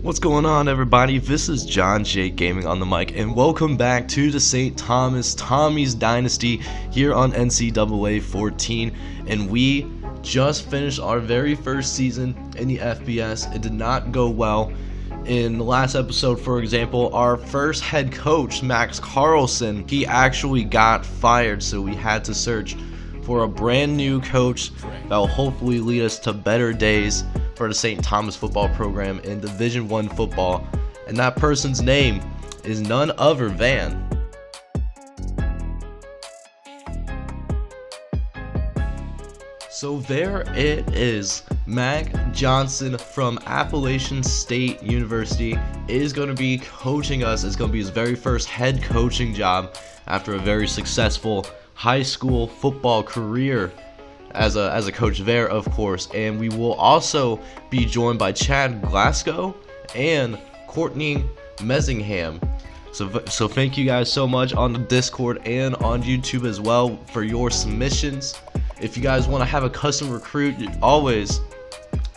What's going on, everybody? This is John J Gaming on the mic, and welcome back to the St. Thomas Tommies Dynasty here on NCAA 14. And we just finished our very first season in the FBS. It did not go well. In the last episode, for example, our first head coach, Max Carlson, he actually got fired, so we had to search for a brand new coach that will hopefully lead us to better days for the St. Thomas Football Program in Division I football. And that person's name is none other than So there it is. Mac Johnson from Appalachian State University is going to be coaching us. It's going to be his very first head coaching job after a very successful high school football career as a coach there, of course. And we will also be joined by Chad Glasgow and Courtney Messingham. So thank you guys so much on the Discord and on YouTube as well for your submissions. If you guys want to have a custom recruit, always,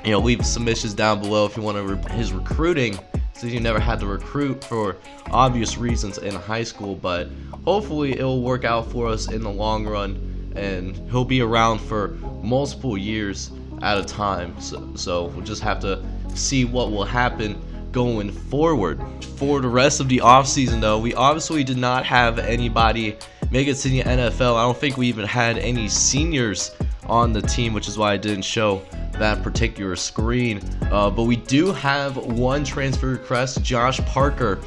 leave submissions down below if you want his recruiting, since you never had to recruit for obvious reasons in high school. But hopefully it will work out for us in the long run, and he'll be around for multiple years at a time. So we'll just have to see what will happen going forward. For the rest of the offseason, though, we obviously did not have anybody make it to the NFL. I don't think we even had any seniors on the team, which is why I didn't show that particular screen. But we do have one transfer request. Josh Parker,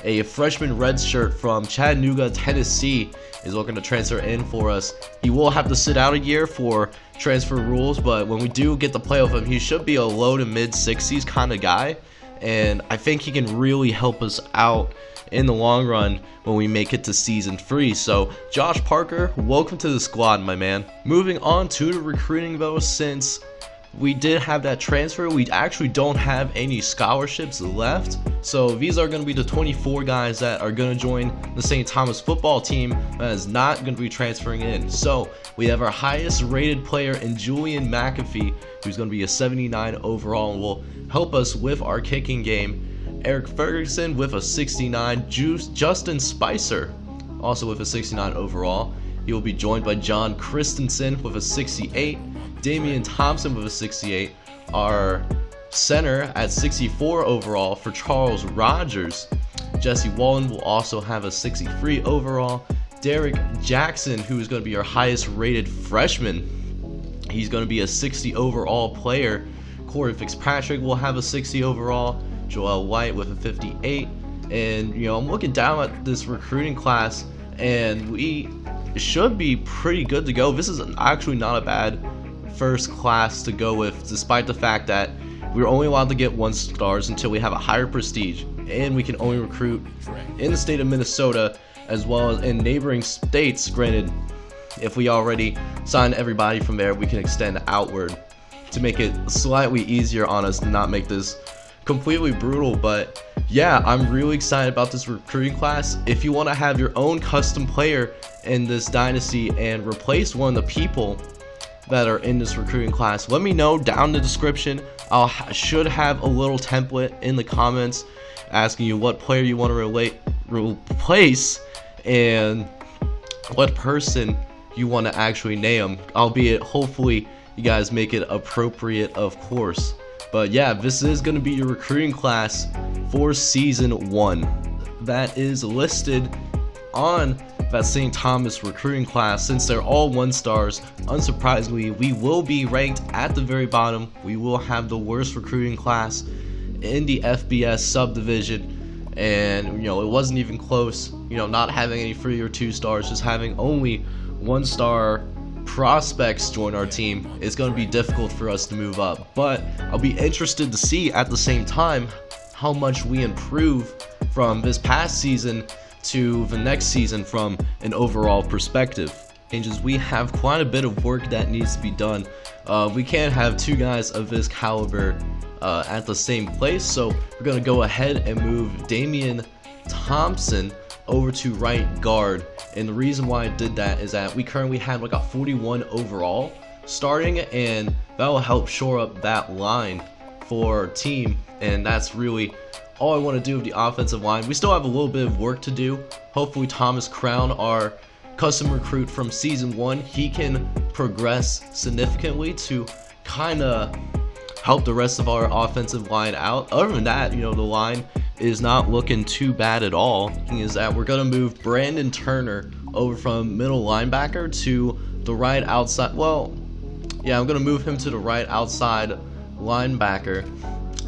a freshman redshirt from Chattanooga, Tennessee, is looking to transfer in for us. He will have to sit out a year for transfer rules, but when we do get to play with him, he should be a low to mid 60s kind of guy. And I think he can really help us out in the long run when we make it to season 3. So Josh Parker, welcome to the squad, my man. Moving on to the recruiting, though, since we did have that transfer, we actually don't have any scholarships left. So these are going to be the 24 guys that are going to join the St. Thomas football team that is not going to be transferring in. So we have our highest rated player in Julian McAfee, who's going to be a 79 overall and will help us with our kicking game. Eric Ferguson with a 69. Justin Spicer also with a 69 overall. He will be joined by John Christensen with a 68. Damian Thompson with a 68. Our center at 64 overall for Charles Rogers. Jesse Wallen will also have a 63 overall. Derek Jackson, who is going to be our highest rated freshman, he's going to be a 60 overall player. Corey Fitzpatrick will have a 60 overall. Joel White with a 58. And I'm looking down at this recruiting class, and we should be pretty good to go. This is actually not a bad first class to go with, despite the fact that we're only allowed to get 1 stars until we have a higher prestige, and we can only recruit in the state of Minnesota as well as in neighboring states. Granted, if we already sign everybody from there, we can extend outward to make it slightly easier on us to not make this completely brutal. But yeah, I'm really excited about this recruiting class. If you want to have your own custom player in this dynasty and replace one of the people that are in this recruiting class, let me know down in the description. Should have a little template in the comments asking you what player you want to replace and what person you want to actually name, albeit hopefully you guys make it appropriate, of course. But yeah, this is going to be your recruiting class for season 1 that is listed on that St. Thomas recruiting class. Since they're all 1 stars, unsurprisingly, we will be ranked at the very bottom. We will have the worst recruiting class in the FBS subdivision, and it wasn't even close. Not having any 3 or 2 stars, just having only 1 star prospects join our team, is going to be difficult for us to move up. But I'll be interested to see at the same time how much we improve from this past season to the next season from an overall perspective. Changes, we have quite a bit of work that needs to be done. We can't have 2 guys of this caliber at the same place, so we're going to go ahead and move Damian Thompson over to right guard. And the reason why I did that is that we currently have like a 41 overall starting, and that will help shore up that line for our team, and that's really all I want to do with the offensive line. We still have a little bit of work to do. Hopefully Thomas Crown, our custom recruit from season 1, he can progress significantly to kind of help the rest of our offensive line out. Other than that, the line is not looking too bad at all. The thing is that we're going to move Brandon Turner over from middle linebacker to the right outside. Well, yeah, I'm going to move him to the right outside linebacker.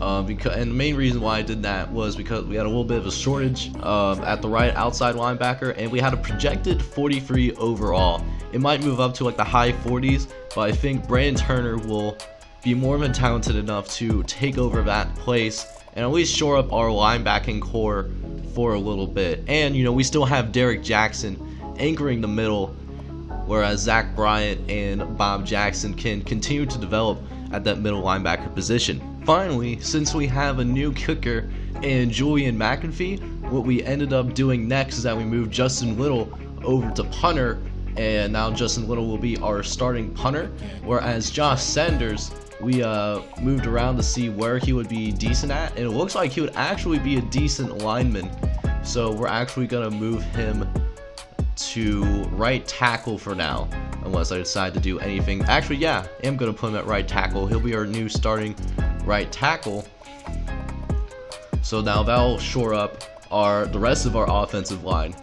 And the main reason why I did that was because we had a little bit of a shortage at the right outside linebacker, and we had a projected 43 overall. It might move up to like the high 40s, but I think Brandon Turner will be more than talented enough to take over that place and at least shore up our linebacking core for a little bit. And we still have Derek Jackson anchoring the middle, whereas Zach Bryant and Bob Jackson can continue to develop at that middle linebacker position. Finally, since we have a new kicker and Julian McAfee, what we ended up doing next is that we moved Justin Little over to punter, and now Justin Little will be our starting punter, whereas Josh Sanders, we moved around to see where he would be decent at, and it looks like he would actually be a decent lineman, so we're actually going to move him to right tackle for now, unless I decide to do anything. Actually, yeah, I am going to put him at right tackle. He'll be our new starting right tackle. So now that'll shore up the rest of our offensive line.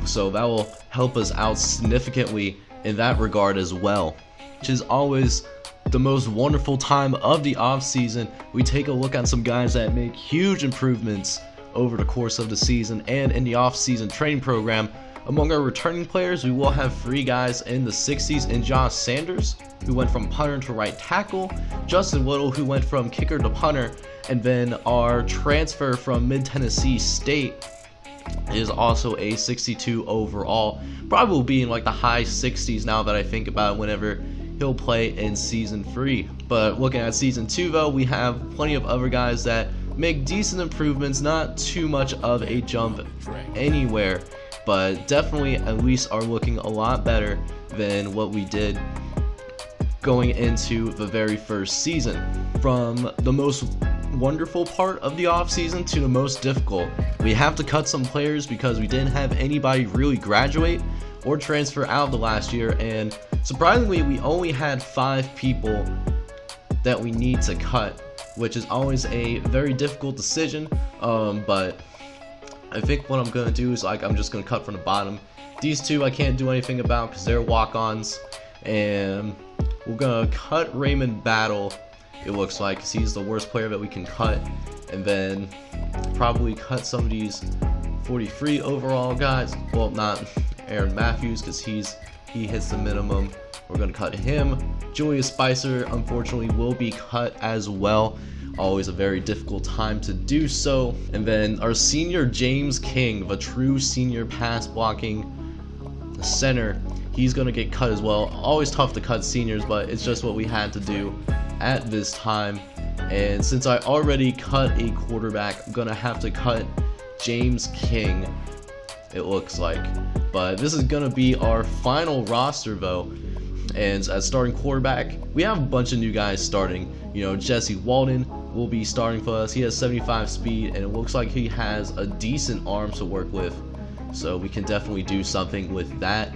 So that will help us out significantly in that regard as well, which is always the most wonderful time of the off season. We take a look at some guys that make huge improvements over the course of the season and in the off season training program. Among our returning players, we will have 3 guys in the 60s in Josh Sanders, who went from punter to right tackle, Justin Little, who went from kicker to punter, and then our transfer from Mid-Tennessee State is also a 62 overall. Probably will be in like the high 60s now that I think about it whenever he'll play in season 3. But looking at season 2 though, we have plenty of other guys that make decent improvements, not too much of a jump anywhere, but definitely at least are looking a lot better than what we did going into the very first season. From the most wonderful part of the offseason to the most difficult, we have to cut some players because we didn't have anybody really graduate or transfer out the last year, and surprisingly we only had 5 people that we need to cut, which is always a very difficult decision, but I think what I'm going to do is I'm just going to cut from the bottom. These 2 I can't do anything about because they're walk-ons, and we're going to cut Raymond Battle, it looks like, because he's the worst player that we can cut, and then probably cut some of these 43 overall guys. Well, not Aaron Matthews because he hits the minimum. We're going to cut him. Julius Spicer unfortunately will be cut as well. Always a very difficult time to do so. And then our senior James King, the true senior pass blocking center, he's going to get cut as well. Always tough to cut seniors, but it's just what we had to do at this time. And since I already cut a quarterback, I'm going to have to cut James King, it looks like. But this is going to be our final roster though. And as starting quarterback, we have a bunch of new guys starting. Jesse Walden will be starting for us. He has 75 speed, and it looks like he has a decent arm to work with, so we can definitely do something with that.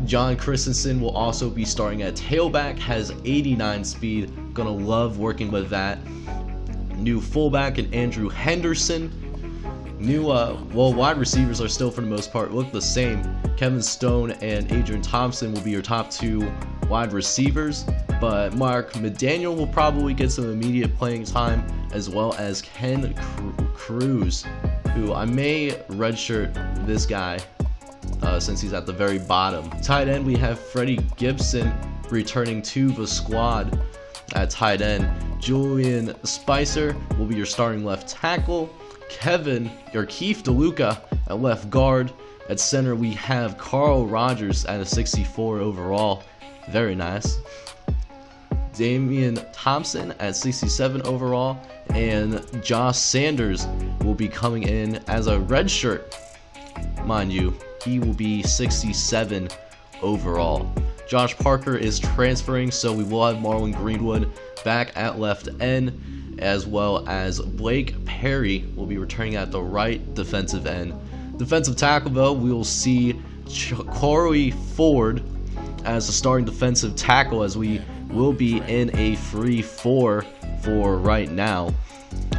John Christensen will also be starting at tailback, has 89 speed. Gonna love working with that. New fullback and Andrew Henderson. New wide receivers are still for the most part look the same. Kevin Stone and Adrian Thompson will be your top 2 wide receivers, but Mark McDaniel will probably get some immediate playing time, as well as Ken Cruz, who I may redshirt this guy since he's at the very bottom. Tight end, we have Freddie Gibson returning to the squad at tight end. Julian Spicer will be your starting left tackle. Keith DeLuca at left guard. At center, we have Carl Rogers at a 64 overall. Very nice. Damian Thompson at 67 overall. And Josh Sanders will be coming in as a redshirt. Mind you, he will be 67 overall. Josh Parker is transferring, so we will have Marlon Greenwood back at left end, as well as Blake Perry will be returning at the right defensive end. Defensive tackle, though, we will see Corey Ford as the starting defensive tackle, as we will be in a free 4 for right now.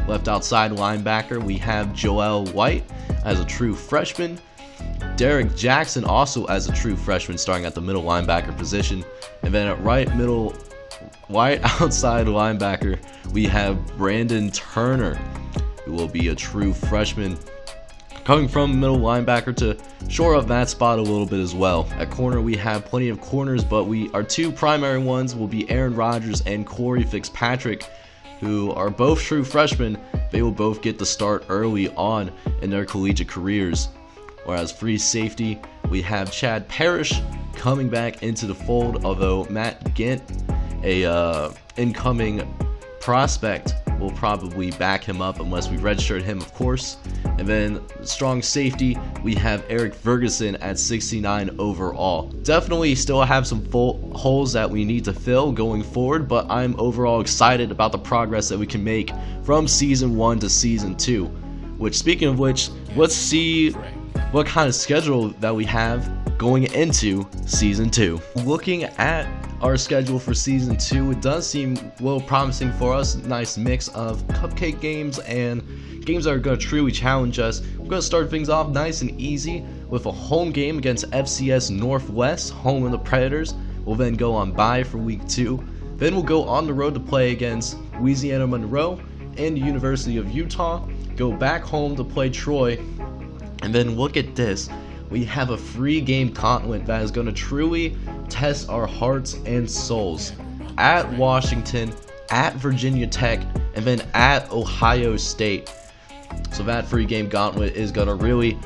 Left outside linebacker, we have Joel White as a true freshman. Derek Jackson also as a true freshman, starting at the middle linebacker position. And then at right outside linebacker, we have Brandon Turner, who will be a true freshman, coming from middle linebacker to shore up that spot a little bit as well. At corner, we have plenty of corners, but our two primary ones will be Aaron Rodgers and Corey Fitzpatrick, who are both true freshmen. They will both get the start early on in their collegiate careers. Whereas free safety, we have Chad Parrish coming back into the fold, although Matt Gint, a incoming prospect, will probably back him up unless we redshirt him, of course. And then strong safety, we have Eric Ferguson at 69 overall. Definitely still have some holes that we need to fill going forward, but I'm overall excited about the progress that we can make from season 1 to season 2. Which, speaking of which, let's see what kind of schedule that we have going into season 2. Looking at our schedule for season 2, it does seem well promising for us. Nice mix of cupcake games and games that are going to truly challenge us. We're going to start things off nice and easy with a home game against FCS Northwest, home of the Predators. We'll then go on bye for week 2. Then we'll go on the road to play against Louisiana Monroe and the University of Utah. Go back home to play Troy. And then look at this. We have a free game gauntlet that is going to truly test our hearts and souls. At Washington, at Virginia Tech, and then at Ohio State. So that free game gauntlet is going to really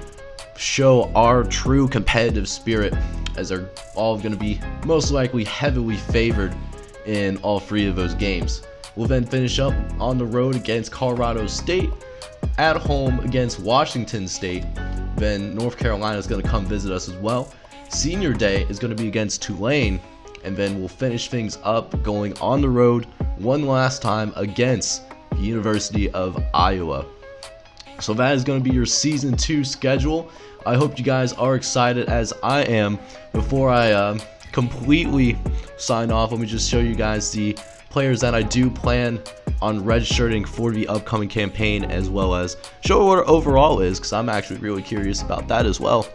show our true competitive spirit, as they're all going to be most likely heavily favored in all 3 of those games. We'll then finish up on the road against Colorado State, at home against Washington State. Then North Carolina is going to come visit us as well. Senior Day is going to be against Tulane, and then we'll finish things up going on the road one last time against the University of Iowa. So that is going to be your season 2 schedule. I hope you guys are excited as I am. Before I completely sign off, let me just show you guys the players that I do plan on redshirting for the upcoming campaign, as well as show what our overall is, because I'm actually really curious about that as well.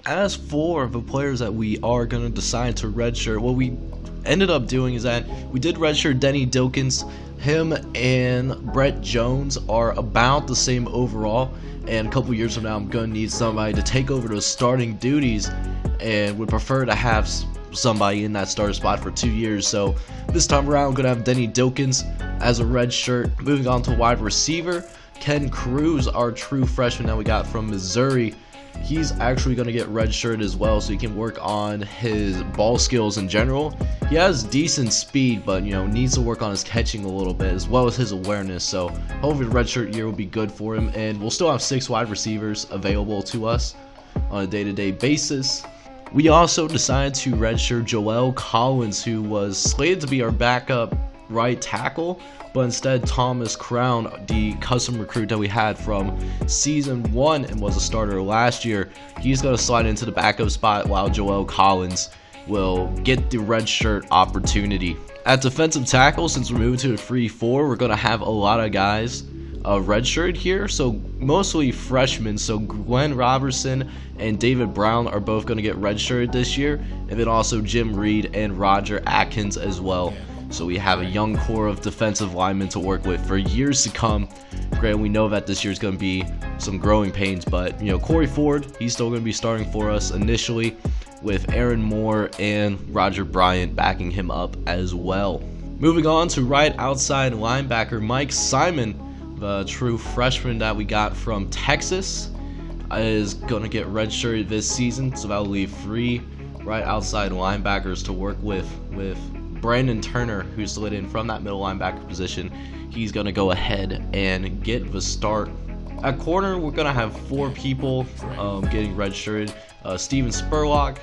As for the players that we are going to decide to redshirt, what we ended up doing is that we did redshirt Denny Dilkins. Him and Brett Jones are about the same overall, and a couple years from now I'm going to need somebody to take over those starting duties, and would prefer to have somebody in that starter spot for 2 years. So this time around, I'm going to have Denny Dilkins as a red shirt. Moving on to wide receiver, Ken Cruz, our true freshman that we got from Missouri. He's actually going to get red shirt as well, so he can work on his ball skills in general. He has decent speed, but needs to work on his catching a little bit, as well as his awareness. So hopefully the red shirt year will be good for him, and we'll still have 6 wide receivers available to us on a day-to-day basis. We also decided to redshirt Joel Collins, who was slated to be our backup right tackle, but instead Thomas Crown, the custom recruit that we had from season 1 and was a starter last year, he's going to slide into the backup spot, while Joel Collins will get the redshirt opportunity. At defensive tackle, since we're moving to a free 4, we're going to have a lot of guys redshirt here, so mostly freshmen. So Glenn Robertson and David Brown are both going to get redshirted this year, and then also Jim Reed and Roger Atkins as well. So we have a young core of defensive linemen to work with for years to come. Granted, we know that this year's going to be some growing pains, but Corey Ford, he's still going to be starting for us initially, with Aaron Moore and Roger Bryant backing him up as well. Moving on to right outside linebacker, Mike Simon, the true freshman that we got from Texas, is going to get redshirted this season, so that'll leave 3 right outside linebackers to work with Brandon Turner, who's slid in from that middle linebacker position. He's going to go ahead and get the start. At corner, we're going to have 4 people getting redshirted. Steven Spurlock,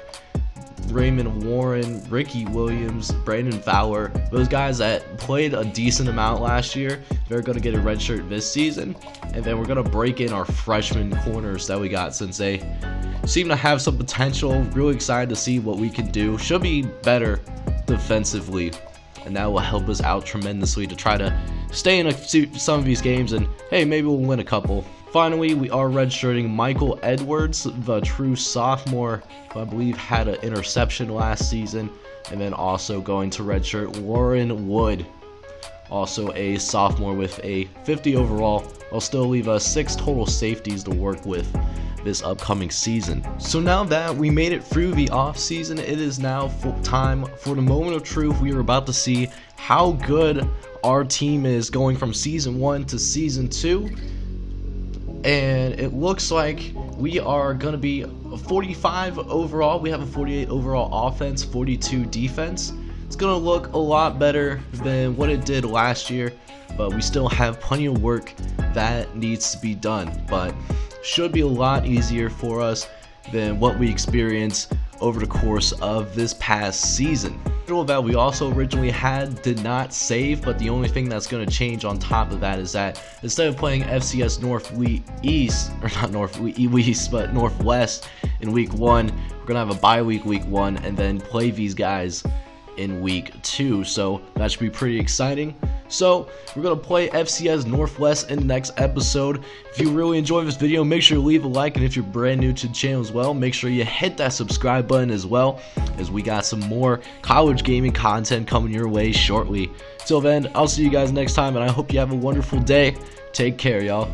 Raymond Warren, Ricky Williams, Brandon Fowler, those guys that played a decent amount last year, they're going to get a red shirt this season. And then we're going to break in our freshman corners that we got, since they seem to have some potential. Really excited to see what we can do. Should be better defensively, and that will help us out tremendously to try to stay in some of these games, and hey, maybe we'll win a couple. Finally, we are redshirting Michael Edwards, the true sophomore who I believe had an interception last season, and then also going to redshirt Warren Wood, also a sophomore with a 50 overall. I'll still leave us 6 total safeties to work with this upcoming season. So now that we made it through the off season, it is now time for the moment of truth. We are about to see how good our team is going from season 1 to season 2, and it looks like we are going to be 45 overall. We have a 48 overall offense, 42 defense. It's going to look a lot better than what it did last year, but we still have plenty of work that needs to be done, but should be a lot easier for us than what we experienced over the course of this past season. That we also originally had did not save, but the only thing that's going to change on top of that is that instead of playing FCS Northwest in week 1, we're going to have a bye week 1 and then play these guys in week 2, so that should be pretty exciting. So we're going to play FCS Northwest in the next episode. If you really enjoyed this video, make sure to leave a like, and if you're brand new to the channel as well, make sure you hit that subscribe button as well, as we got some more college gaming content coming your way shortly. Till then, I'll see you guys next time, and I hope you have a wonderful day. Take care, y'all.